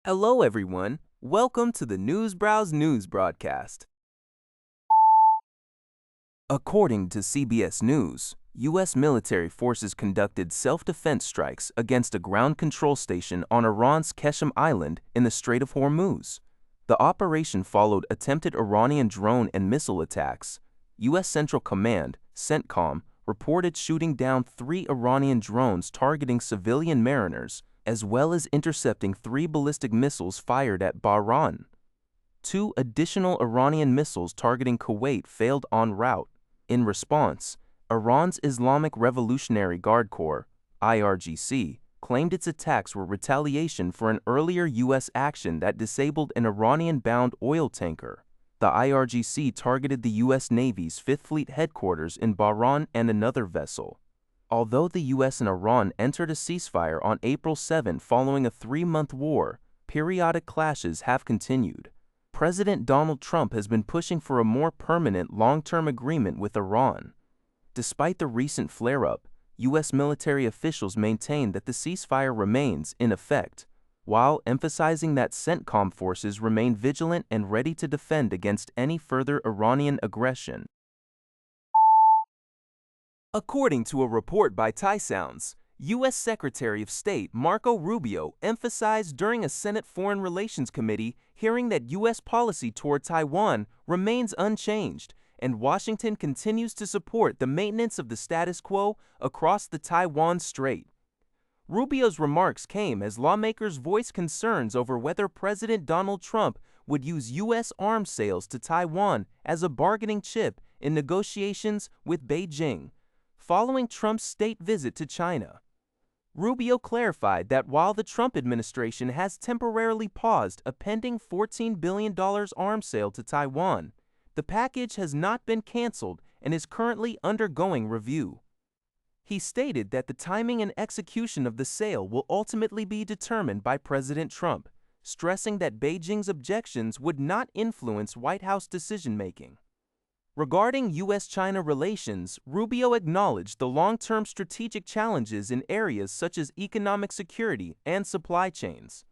Hello, everyone. Welcome to the Newsbrowse News broadcast. According to CBS News, U.S. military forces conducted self-defense strikes against a ground control station on Iran's Qeshm Island in the Strait of Hormuz. The operation followed attempted Iranian drone and missile attacks. U.S. Central Command, CENTCOM, reported shooting down 3 Iranian drones targeting civilian mariners, as well as intercepting 3 ballistic missiles fired at Bahrain. 2 additional Iranian missiles targeting Kuwait failed en route. In response, Iran's Islamic Revolutionary Guard Corps, IRGC, claimed its attacks were retaliation for an earlier U.S. action that disabled an Iranian-bound oil tanker. The IRGC targeted the U.S. Navy's Fifth Fleet headquarters in Bahrain and another vessel. Although the U.S. and Iran entered a ceasefire on April 7 following a 3-month war, periodic clashes have continued. President Donald Trump has been pushing for a more permanent long-term agreement with Iran. Despite the recent flare-up, U.S. military officials maintain that the ceasefire remains in effect, while emphasizing that CENTCOM forces remain vigilant and ready to defend against any further Iranian aggression. According to a report by TaiSounds, U.S. Secretary of State Marco Rubio emphasized during a Senate Foreign Relations Committee hearing that U.S. policy toward Taiwan remains unchanged, and Washington continues to support the maintenance of the status quo across the Taiwan Strait. Rubio's remarks came as lawmakers voiced concerns over whether President Donald Trump would use U.S. arms sales to Taiwan as a bargaining chip in negotiations with Beijing, following Trump's state visit to China. Rubio clarified that while the Trump administration has temporarily paused a pending $14 billion arms sale to Taiwan, the package has not been canceled and is currently undergoing review. He stated that the timing and execution of the sale will ultimately be determined by President Trump, stressing that Beijing's objections would not influence White House decision-making. Regarding U.S.-China relations, Rubio acknowledged the long-term strategic challenges in areas such as economic security and supply chains.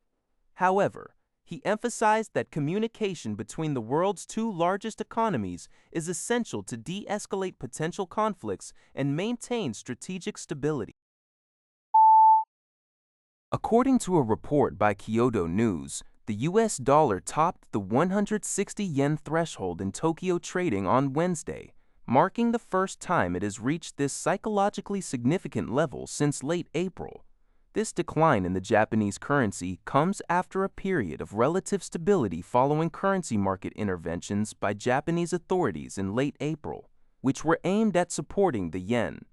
However, he emphasized that communication between the world's 2 largest economies is essential to de-escalate potential conflicts and maintain strategic stability. According to a report by Kyodo News, the U.S. dollar topped the 160 yen threshold in Tokyo trading on Wednesday, marking the first time it has reached this psychologically significant level since late April. This decline in the Japanese currency comes after a period of relative stability following currency market interventions by Japanese authorities in late April, which were aimed at supporting the yen.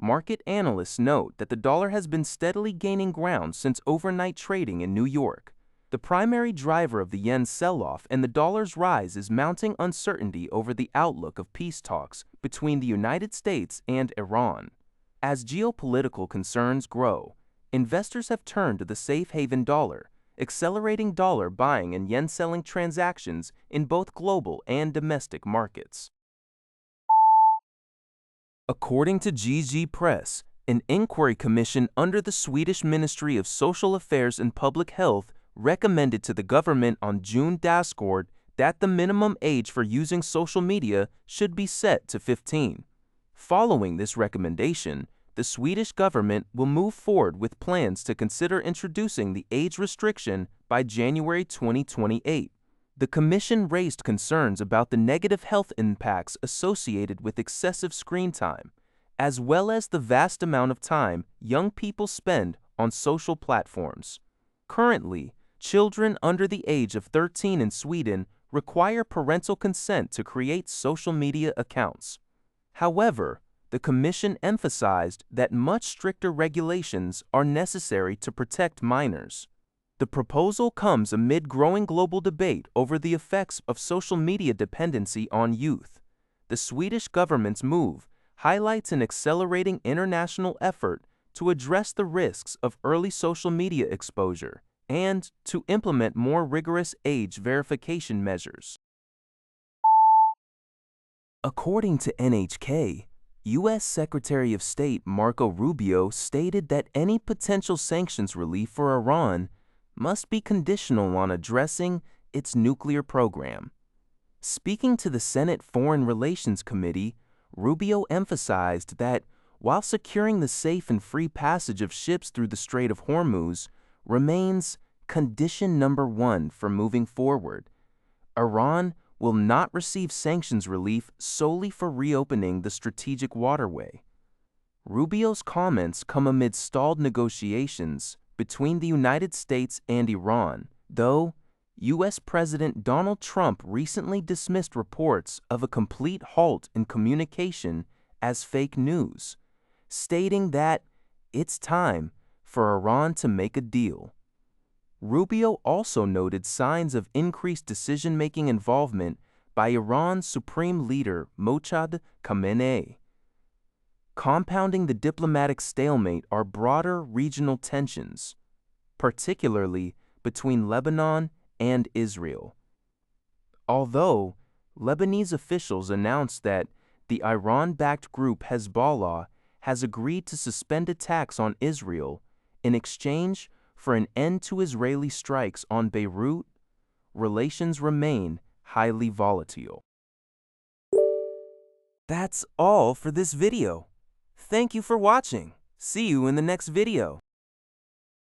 Market analysts note that the dollar has been steadily gaining ground since overnight trading in New York. The primary driver of the yen's sell-off and the dollar's rise is mounting uncertainty over the outlook of peace talks between the United States and Iran. As geopolitical concerns grow, investors have turned to the safe haven dollar, accelerating dollar buying and yen selling transactions in both global and domestic markets. According to GG Press, an inquiry commission under the Swedish Ministry of Social Affairs and Public Health recommended to the government on June Dasgård that the minimum age for using social media should be set to 15. Following this recommendation, the Swedish government will move forward with plans to consider introducing the age restriction by January 2028. The commission raised concerns about the negative health impacts associated with excessive screen time, as well as the vast amount of time young people spend on social platforms. Currently, children under the age of 13 in Sweden require parental consent to create social media accounts. However, the Commission emphasized that much stricter regulations are necessary to protect minors. The proposal comes amid growing global debate over the effects of social media dependency on youth. The Swedish government's move highlights an accelerating international effort to address the risks of early social media exposure and to implement more rigorous age verification measures. According to NHK, U.S. Secretary of State Marco Rubio stated that any potential sanctions relief for Iran must be conditional on addressing its nuclear program. Speaking to the Senate Foreign Relations Committee, Rubio emphasized that while securing the safe and free passage of ships through the Strait of Hormuz remains condition number one for moving forward, Iran will not receive sanctions relief solely for reopening the strategic waterway. Rubio's comments come amid stalled negotiations between the United States and Iran, though U.S. President Donald Trump recently dismissed reports of a complete halt in communication as fake news, stating that it's time for Iran to make a deal. Rubio also noted signs of increased decision-making involvement by Iran's supreme leader Mohammad Khamenei. Compounding the diplomatic stalemate are broader regional tensions, particularly between Lebanon and Israel. Although Lebanese officials announced that the Iran-backed group Hezbollah has agreed to suspend attacks on Israel in exchange for an end to Israeli strikes on Beirut, relations remain highly volatile. That's all for this video. Thank you for watching. See you in the next video.